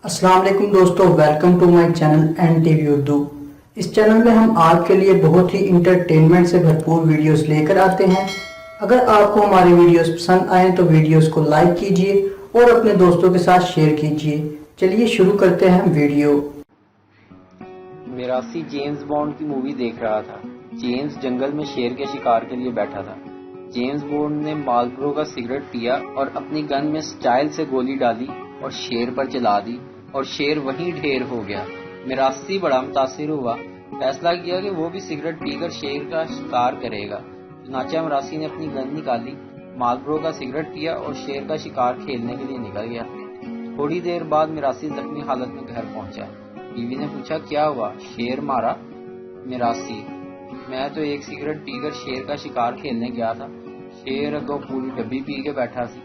السلام علیکم دوستو، welcome to my channel NTV Urdu وی اردو۔ اس چینل میں ہم آپ کے لیے بہت ہی انٹرٹینمنٹ سے بھرپور ویڈیوز لے کر آتے ہیں۔ اگر آپ کو ہماری ویڈیوز پسند آئیں تو ویڈیوز کو لائک کیجئے اور اپنے دوستوں کے ساتھ شیئر کیجئے۔ چلیے شروع کرتے ہیں ویڈیو۔ میراسی جیمز بانڈ کی مووی دیکھ رہا تھا۔ جیمز جنگل میں شیر کے شکار کے لیے بیٹھا تھا۔ جیمز بانڈ نے مالبرو کا سگریٹ پیا اور اپنی گن میں سٹائل سے گولی ڈالی اور شیر پر چلا دی اور شیر وہیں ڈھیر ہو گیا۔ میراسی بڑا متاثر ہوا، فیصلہ کیا کہ وہ بھی سگریٹ پی کر شیر کا شکار کرے گا۔ چنانچہ میراسی نے اپنی گن نکالی، مالبرو کا سگریٹ پیا اور شیر کا شکار کھیلنے کے لیے نکل گیا۔ تھوڑی دیر بعد میراسی زخمی حالت میں گھر پہنچا۔ بیوی نے پوچھا، کیا ہوا؟ شیر مارا؟ میراسی: میں تو ایک سگریٹ پی کر شیر کا شکار کھیلنے گیا تھا، شیر اگوں پوری ڈبی پی کے بیٹھا سی۔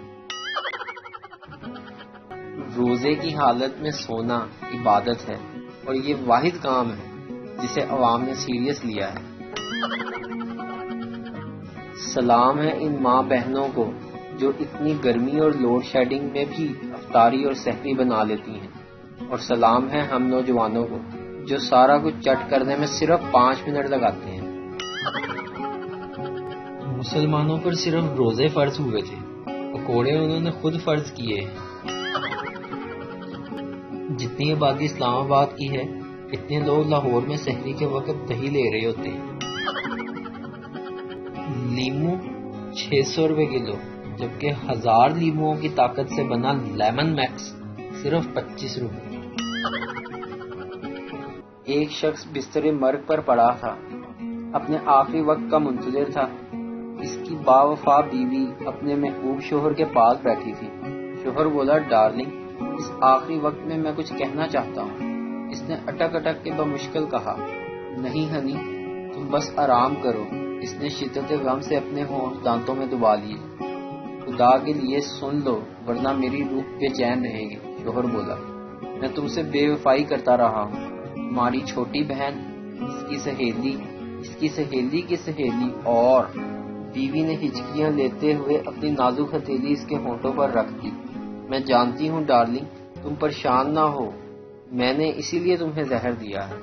روزے کی حالت میں سونا عبادت ہے اور یہ واحد کام ہے جسے عوام نے سیریس لیا ہے۔ سلام ہے ان ماں بہنوں کو جو اتنی گرمی اور لوڈ شیڈنگ میں بھی افطاری اور سحری بنا لیتی ہیں، اور سلام ہے ہم نوجوانوں کو جو سارا کچھ چٹ کرنے میں صرف 5 منٹ لگاتے ہیں۔ مسلمانوں پر صرف روزے فرض ہوئے تھے، پکوڑے انہوں نے خود فرض کیے ہیں۔ جتنی آبادی اسلام آباد کی ہے اتنے لوگ لاہور میں سحری کے وقت دہی لے رہے ہوتے ہیں۔ لیمو 600 روپے کلو، جبکہ 1000 لیموؤں کی طاقت سے بنا لیمن میکس صرف 25 روپے۔ ایک شخص بستر مرگ پر پڑا تھا، اپنے آخری وقت کا منتظر تھا۔ اس کی باوفا بیوی اپنے محبوب شوہر کے پاس بیٹھی تھی۔ شوہر بولا، ڈارلنگ، اس آخری وقت میں کچھ کہنا چاہتا ہوں۔ اس نے اٹک اٹک کے بمشکل کہا، نہیں ہنی، تم بس آرام کرو۔ اس نے شدت غم سے اپنے ہونٹ دانتوں میں دبا لیے۔ خدا کے لیے سن لو ورنہ میری روح بے چین رہے گی۔ شوہر بولا، میں تم سے بے وفائی کرتا رہا ہوں، تمہاری چھوٹی بہن، اس کی سہیلی کی سہیلی، اور بیوی نے ہچکیاں لیتے ہوئے اپنی نازک ہتھیلی اس کے ہونٹوں پر رکھ دی۔ میں جانتی ہوں ڈارلنگ، تم پریشان نہ ہو، میں نے اسی لیے تمہیں زہر دیا ہے۔